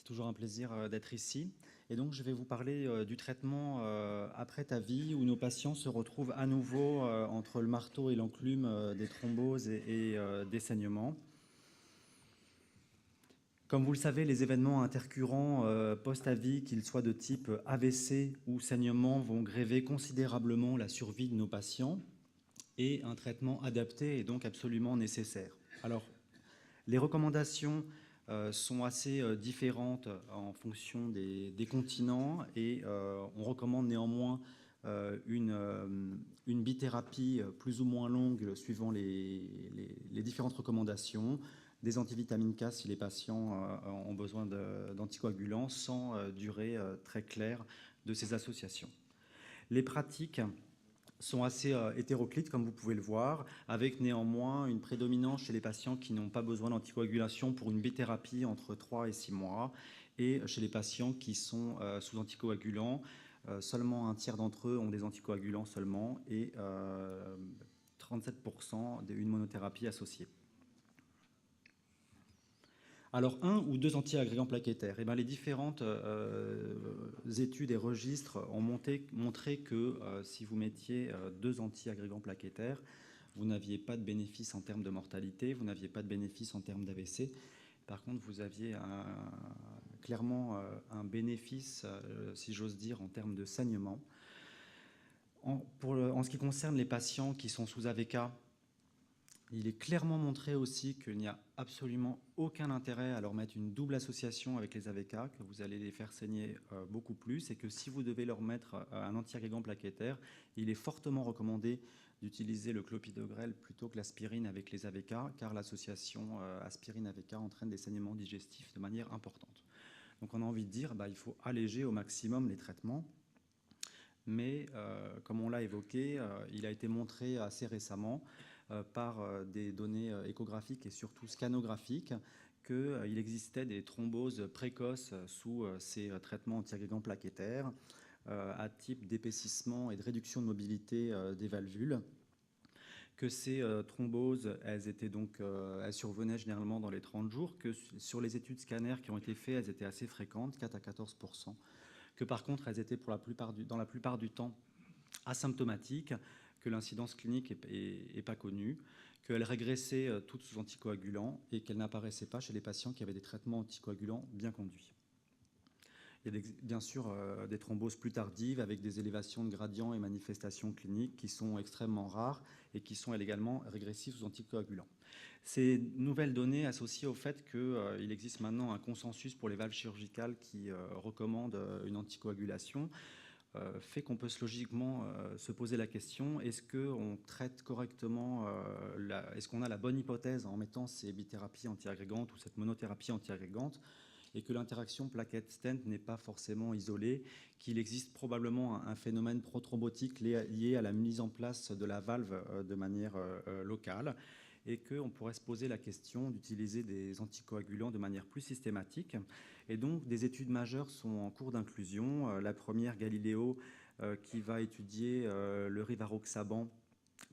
Toujours un plaisir d'être ici. Et donc, je vais vous parler du traitement après TAVI, où nos patients se retrouvent à nouveau entre le marteau et l'enclume des thromboses et des saignements. Comme vous le savez, les événements intercurrents post-AVI, qu'ils soient de type AVC ou saignement, vont gréver considérablement la survie de nos patients et un traitement adapté est donc absolument nécessaire. Alors, les recommandations sont assez différentes en fonction des continents et on recommande néanmoins une bithérapie plus ou moins longue suivant les différentes recommandations, des antivitamines K si les patients ont besoin d'anticoagulants sans durée très claire de ces associations. Les pratiques sont assez hétéroclites, comme vous pouvez le voir, avec néanmoins une prédominance chez les patients qui n'ont pas besoin d'anticoagulation pour une bithérapie entre 3 et 6 mois, et chez les patients qui sont sous anticoagulants, seulement un tiers d'entre eux ont des anticoagulants seulement, et 37% une monothérapie associée. Alors, un ou deux antiagrégants plaquettaires. Les différentes études et registres ont montré que si vous mettiez deux antiagrégants plaquettaires, vous n'aviez pas de bénéfice en termes de mortalité, vous n'aviez pas de bénéfice en termes d'AVC. Par contre, vous aviez clairement un bénéfice, si j'ose dire, en termes de saignement. En ce qui concerne les patients qui sont sous AVK, il est clairement montré aussi qu'il n'y a absolument aucun intérêt à leur mettre une double association avec les AVK, que vous allez les faire saigner beaucoup plus, et que si vous devez leur mettre un antiagrégant plaquettaire, il est fortement recommandé d'utiliser le clopidogrel plutôt que l'aspirine avec les AVK, car l'association aspirine-AVK entraîne des saignements digestifs de manière importante. Donc on a envie de dire il faut alléger au maximum les traitements. Mais comme on l'a évoqué, il a été montré assez récemment par des données échographiques et surtout scanographiques qu'il existait des thromboses précoces sous ces traitements antiagrégants plaquettaires à type d'épaississement et de réduction de mobilité des valvules, que ces thromboses, elles survenaient généralement dans les 30 jours, que sur les études scanners qui ont été faites, elles étaient assez fréquentes, 4 à 14%, que par contre, elles étaient dans la plupart du temps asymptomatiques, que l'incidence clinique n'est pas connue, qu'elles régressaient toutes sous anticoagulants et qu'elles n'apparaissaient pas chez les patients qui avaient des traitements anticoagulants bien conduits. Il y a bien sûr des thromboses plus tardives avec des élévations de gradients et manifestations cliniques qui sont extrêmement rares et qui sont également régressives sous anticoagulants. Ces nouvelles données associées au fait qu'il existe maintenant un consensus pour les valves chirurgicales qui recommandent une anticoagulation fait qu'on peut logiquement se poser la question, est-ce qu'on traite correctement, est-ce qu'on a la bonne hypothèse en mettant ces bithérapies antiagrégantes ou cette monothérapie antiagrégante, et que l'interaction plaquette-stent n'est pas forcément isolée, qu'il existe probablement un phénomène prothrombotique lié à la mise en place de la valve de manière locale, et qu'on pourrait se poser la question d'utiliser des anticoagulants de manière plus systématique. Et donc, des études majeures sont en cours d'inclusion. La première, Galileo, qui va étudier le rivaroxaban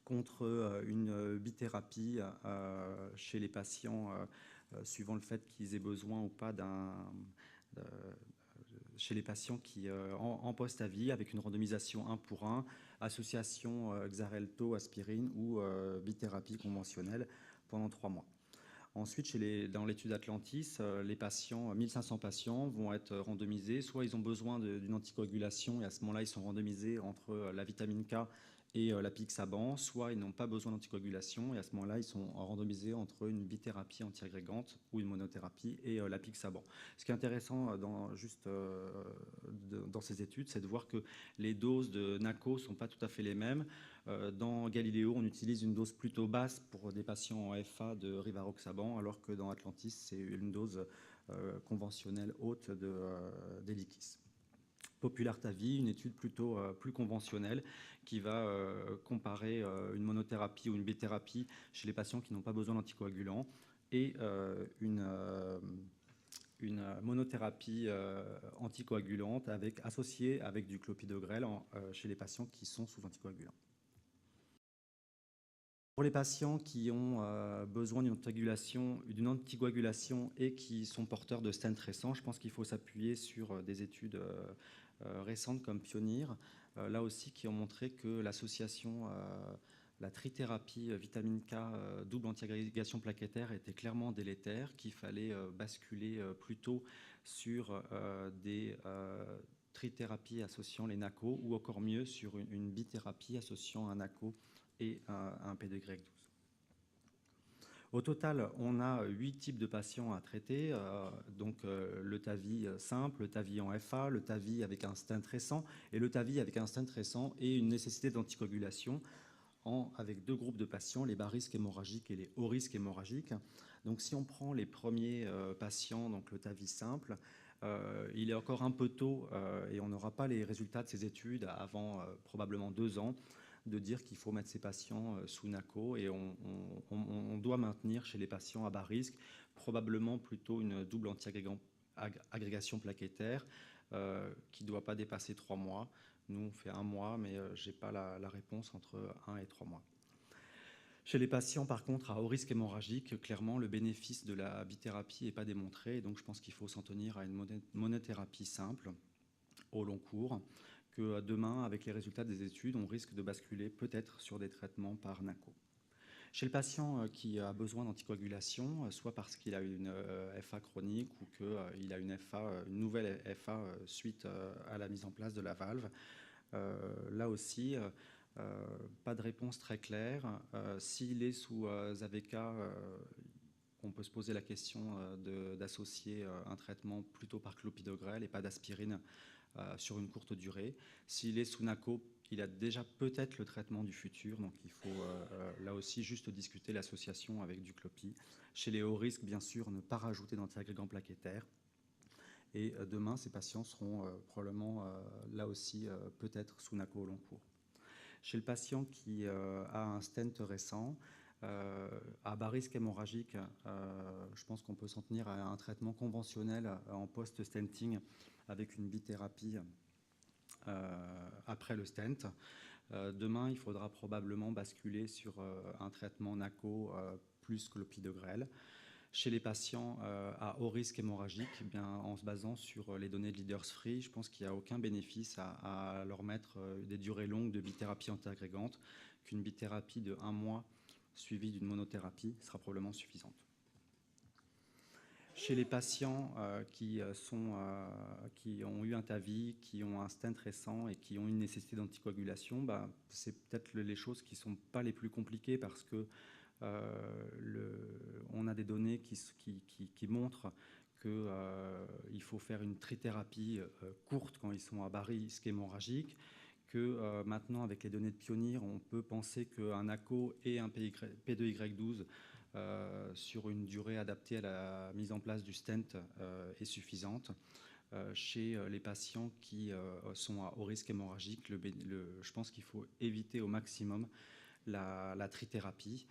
contre une bithérapie chez les patients suivant le fait qu'ils aient besoin ou pas chez les patients qui en post-AVI avec une randomisation 1 pour 1, association Xarelto, aspirine ou bithérapie conventionnelle pendant 3 mois. Ensuite, dans l'étude Atlantis, les patients, 1500 patients vont être randomisés. Soit ils ont besoin d'une anticoagulation et à ce moment-là, ils sont randomisés entre la vitamine K et l'apixaban, soit ils n'ont pas besoin d'anticoagulation et à ce moment-là, ils sont randomisés entre une bithérapie antiagrégante ou une monothérapie et l'apixaban. Ce qui est intéressant dans ces études, c'est de voir que les doses de NACO ne sont pas tout à fait les mêmes. Dans Galileo, on utilise une dose plutôt basse pour des patients en FA de rivaroxaban, alors que dans Atlantis, c'est une dose conventionnelle haute d'Eliquis. Popular TAVI, une étude plutôt plus conventionnelle qui va comparer une monothérapie ou une bithérapie chez les patients qui n'ont pas besoin d'anticoagulants et une monothérapie anticoagulante associée avec du clopidogrel chez les patients qui sont sous anticoagulants. Pour les patients qui ont besoin d'une anticoagulation et qui sont porteurs de stents récents, je pense qu'il faut s'appuyer sur des études récentes comme Pioneer, là aussi qui ont montré que l'association, la trithérapie vitamine K double antiagrégation plaquettaire était clairement délétère, qu'il fallait basculer plutôt sur des trithérapies associant les NACO ou encore mieux sur une bithérapie associant un NACO et un P2Y12. Au total, on a 8 types de patients à traiter, le TAVI simple, le TAVI en FA, le TAVI avec un stent récent et le TAVI avec un stent récent et une nécessité d'anticoagulation avec 2 groupes de patients, les bas risques hémorragiques et les hauts risques hémorragiques. Donc si on prend les premiers patients, donc le TAVI simple, il est encore un peu tôt et on n'aura pas les résultats de ces études avant probablement 2 ans de dire qu'il faut mettre ces patients sous NACO et on doit maintenir chez les patients à bas risque probablement plutôt une double anti-agrégation plaquettaire qui ne doit pas dépasser 3 mois. Nous, on fait 1 mois, mais je n'ai pas la réponse entre 1 et 3 mois. Chez les patients, par contre, à haut risque hémorragique, clairement, le bénéfice de la bithérapie n'est pas démontré. Donc, je pense qu'il faut s'en tenir à une monothérapie simple au long cours, que demain, avec les résultats des études, on risque de basculer peut-être sur des traitements par NACO. Chez le patient qui a besoin d'anticoagulation, soit parce qu'il a une FA chronique ou qu'il a une nouvelle FA suite à la mise en place de la valve, là aussi, pas de réponse très claire. S'il est sous AVK, on peut se poser la question d'associer un traitement plutôt par clopidogrel et pas d'aspirine sur une courte durée. S'il est sous NACO, il a déjà peut-être le traitement du futur, donc il faut là aussi juste discuter l'association avec du clopi. Chez les hauts risques, bien sûr, ne pas rajouter d'antiagrégants plaquettaires. Et demain, ces patients seront probablement là aussi peut-être sous NACO au long cours. Chez le patient qui a un stent récent, à bas risque hémorragique, je pense qu'on peut s'en tenir à un traitement conventionnel en post-stenting avec une bithérapie après le stent. Demain, il faudra probablement basculer sur un traitement NACO plus clopidogrel. Chez les patients à haut risque hémorragique, eh bien, en se basant sur les données de Leaders Free, je pense qu'il n'y a aucun bénéfice à leur mettre des durées longues de bithérapie antiagrégante, qu'une bithérapie de 1 mois suivie d'une monothérapie sera probablement suffisante. Chez les patients qui ont eu un TAVI, qui ont un stent récent et qui ont une nécessité d'anticoagulation, c'est peut-être les choses qui ne sont pas les plus compliquées parce que on a des données qui montrent qu'il faut faire une trithérapie courte quand ils sont à bas risque hémorragique, que maintenant, avec les données de Pioneer, on peut penser qu'un ACO et un P2Y12 sur une durée adaptée à la mise en place du stent est suffisante. Chez les patients qui sont à haut risque hémorragique, je pense qu'il faut éviter au maximum la trithérapie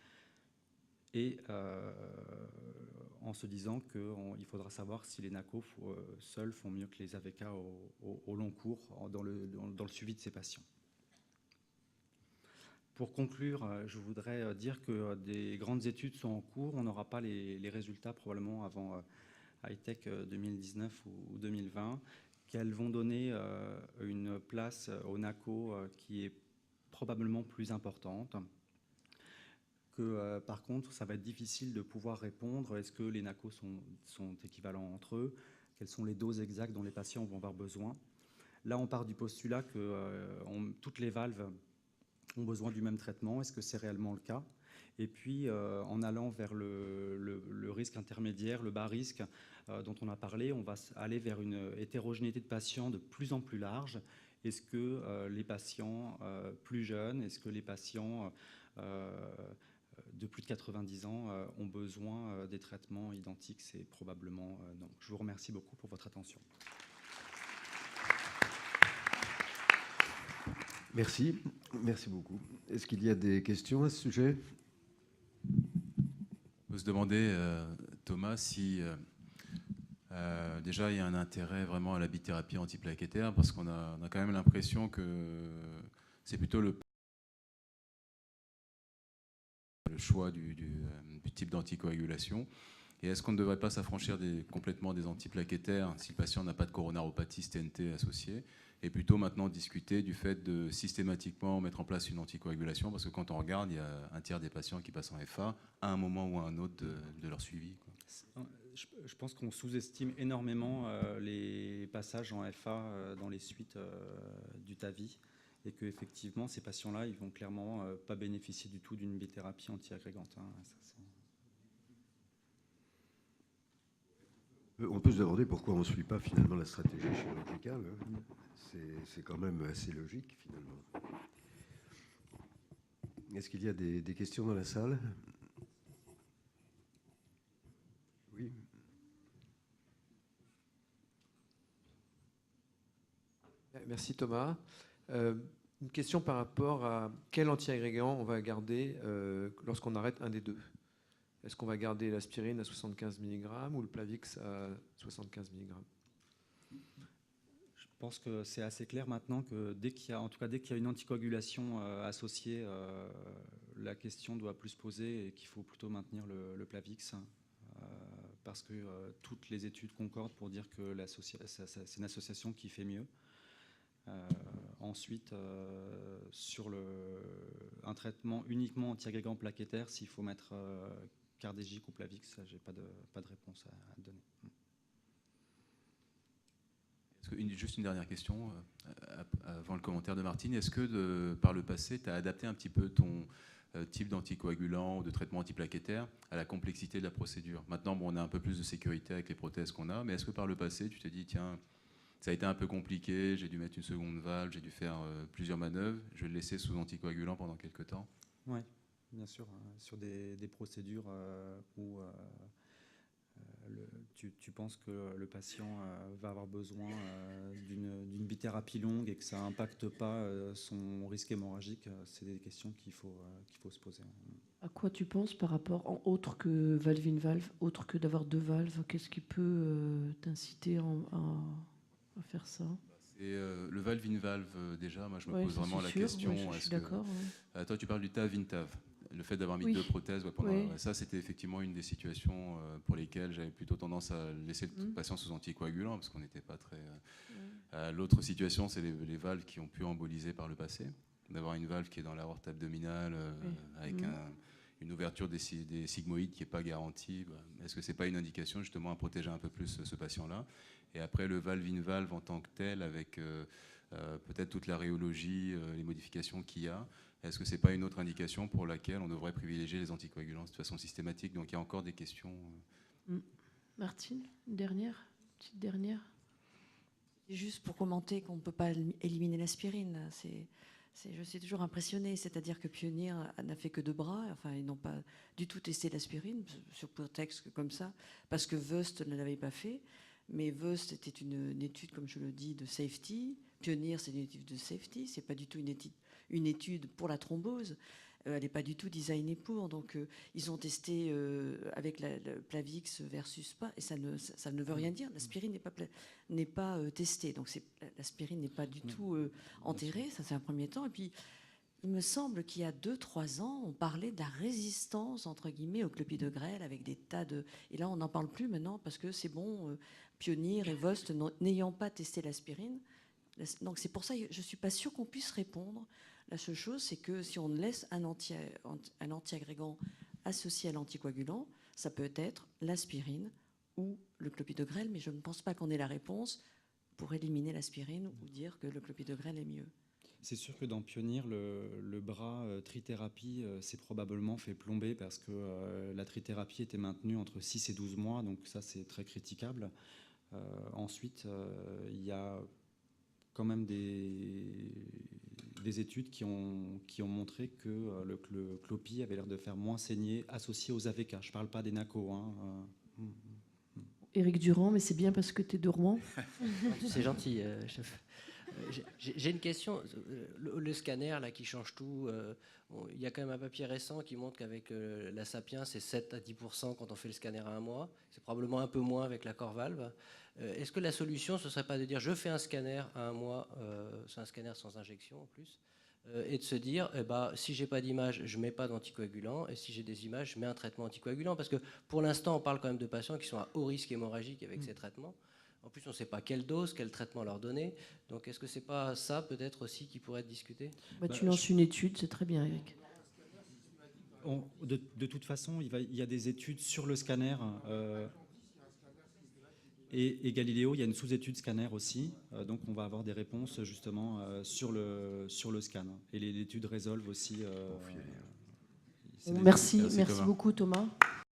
et en se disant qu'il faudra savoir si les NACO seuls font mieux que les AVK au long cours dans le suivi de ces patients. Pour conclure, je voudrais dire que des grandes études sont en cours. On n'aura pas les résultats probablement avant High-Tech 2019 ou 2020, qu'elles vont donner une place au NACO qui est probablement plus importante. Que par contre, ça va être difficile de pouvoir répondre. Est-ce que les NACO sont équivalents entre eux? Quelles sont les doses exactes dont les patients vont avoir besoin? Là, on part du postulat que toutes les valves ont besoin du même traitement. Est-ce que c'est réellement le cas? Et puis, en allant vers le risque intermédiaire, le bas risque dont on a parlé, on va aller vers une hétérogénéité de patients de plus en plus large. Est-ce que les patients plus jeunes, est-ce que les patients de plus de 90 ans ont besoin des traitements identiques? C'est probablement non. Je vous remercie beaucoup pour votre attention. Merci, merci beaucoup. Est-ce qu'il y a des questions à ce sujet? On peut se demander, Thomas, si déjà il y a un intérêt vraiment à la bithérapie antiplaquettaire, parce qu'on a quand même l'impression que c'est plutôt le le choix du type d'anticoagulation. Et est-ce qu'on ne devrait pas s'affranchir complètement des antiplaquettaires si le patient n'a pas de coronaropathie TNT associée, et plutôt maintenant discuter du fait de systématiquement mettre en place une anticoagulation, parce que quand on regarde, il y a un tiers des patients qui passent en FA à un moment ou à un autre de leur suivi, quoi. Je pense qu'on sous-estime énormément les passages en FA dans les suites du TAVI, et qu'effectivement, ces patients-là, ils vont clairement pas bénéficier du tout d'une bithérapie antiagrégante, hein. On peut se demander pourquoi on ne suit pas finalement la stratégie chirurgicale, hein. C'est quand même assez logique finalement. Est-ce qu'il y a des questions dans la salle? Oui. Merci Thomas. Une question par rapport à quel antiagrégant on va garder lorsqu'on arrête un des deux. Est-ce qu'on va garder l'aspirine à 75 mg ou le Plavix à 75 mg? Je pense que c'est assez clair maintenant que dès qu'il y a une anticoagulation associée, la question doit plus se poser et qu'il faut plutôt maintenir le Plavix, parce que toutes les études concordent pour dire que c'est une association qui fait mieux. Ensuite, sur un traitement uniquement antiagrégant plaquettaire, s'il faut mettre Cardégique ou Plavix, j'ai pas de réponse à donner. Juste une dernière question avant le commentaire de Martine. Est-ce que par le passé, tu as adapté un petit peu ton type d'anticoagulant ou de traitement antiplaquettaire à la complexité de la procédure? Maintenant, on a un peu plus de sécurité avec les prothèses qu'on a, mais est-ce que par le passé, tu t'es dit, tiens, ça a été un peu compliqué, j'ai dû mettre une seconde valve, j'ai dû faire plusieurs manœuvres, je vais le laisser sous anticoagulant pendant quelques temps? Oui, bien sûr, sur des procédures où tu penses que le patient va avoir besoin d'une bithérapie longue et que ça n'impacte pas son risque hémorragique, c'est des questions qu'il faut se poser. À quoi tu penses par rapport, autre que valve-in-valve, autre que d'avoir deux valves? Qu'est-ce qui peut t'inciter à faire ça? Et le valve-in-valve, déjà, moi je me Ouais, pose ça, vraiment c'est la sûr. question. Ouais, je suis d'accord. Ouais. Toi, tu parles du TAV-INTAV. Le fait d'avoir mis Oui. deux prothèses, pendant, Oui. ça c'était effectivement une des situations pour lesquelles j'avais plutôt tendance à laisser le patient sous anticoagulant, parce qu'on n'était pas très... L'autre situation, c'est les valves qui ont pu emboliser par le passé. D'avoir une valve qui est dans l'aorte abdominale avec une ouverture des sigmoïdes qui n'est pas garantie. Est-ce que ce n'est pas une indication justement à protéger un peu plus ce patient-là? Et après, le valve-in-valve en tant que tel, avec peut-être toute la rhéologie, les modifications qu'il y a, est-ce que ce n'est pas une autre indication pour laquelle on devrait privilégier les anticoagulants de façon systématique? Donc il y a encore des questions. Martine, une petite dernière. Juste pour commenter qu'on ne peut pas éliminer l'aspirine. Je suis toujours impressionnée, c'est-à-dire que Pioneer n'a fait que 2 bras, enfin ils n'ont pas du tout testé l'aspirine, sur prétexte comme ça, parce que Wust ne l'avait pas fait. Mais Wust était une étude, comme je le dis, de safety. Pioneer, c'est une étude de safety, c'est pas du tout une étude pour la thrombose. Elle n'est pas du tout designée pour. Donc, ils ont testé avec le Plavix versus pas, et ça ne veut rien dire. L'aspirine n'est pas testée. Donc, l'aspirine n'est pas du tout enterrée. Ça, c'est un premier temps. Et puis, il me semble qu'il y a 2-3 ans, on parlait de la résistance, entre guillemets, au clopidogrel avec des tas de... Et là, on n'en parle plus maintenant parce que c'est bon, Pioneer et Wust n'ayant pas testé l'aspirine. Donc, c'est pour ça que je ne suis pas sûre qu'on puisse répondre. La seule chose, c'est que si on laisse un antiagrégant associé à l'anticoagulant, ça peut être l'aspirine ou le clopidogrel, mais je ne pense pas qu'on ait la réponse pour éliminer l'aspirine ou dire que le clopidogrel est mieux. C'est sûr que dans Pioneer, le bras trithérapie s'est probablement fait plomber parce que la trithérapie était maintenue entre 6 et 12 mois, donc ça c'est très critiquable. Ensuite, il y a quand même des études qui ont montré que le clopi avait l'air de faire moins saigner associé aux AVK. Je ne parle pas des NACO. Éric Durand, mais c'est bien parce que tu es de Rouen. C'est gentil, chef. J'ai une question. Le scanner là, qui change tout, il y a quand même un papier récent qui montre qu'avec la Sapiens, c'est 7 à 10% quand on fait le scanner à 1 mois. C'est probablement un peu moins avec la Corvalve. Est-ce que la solution, ce ne serait pas de dire je fais un scanner à 1 mois, c'est un scanner sans injection en plus, et de se dire, si j'ai pas d'image, je mets pas d'anticoagulant, et si j'ai des images, je mets un traitement anticoagulant. Parce que pour l'instant, on parle quand même de patients qui sont à haut risque hémorragique avec ces traitements. En plus, on ne sait pas quelle dose, quel traitement leur donner. Donc, est-ce que c'est pas ça, peut-être aussi, qui pourrait être discuté? Tu lances une étude, c'est très bien, Eric. De toute façon, il y a des études sur le scanner. Et Galileo, il y a une sous-étude scanner aussi. Donc, on va avoir des réponses, justement, sur le scan. Et l'étude Resolve aussi. Merci beaucoup, Thomas.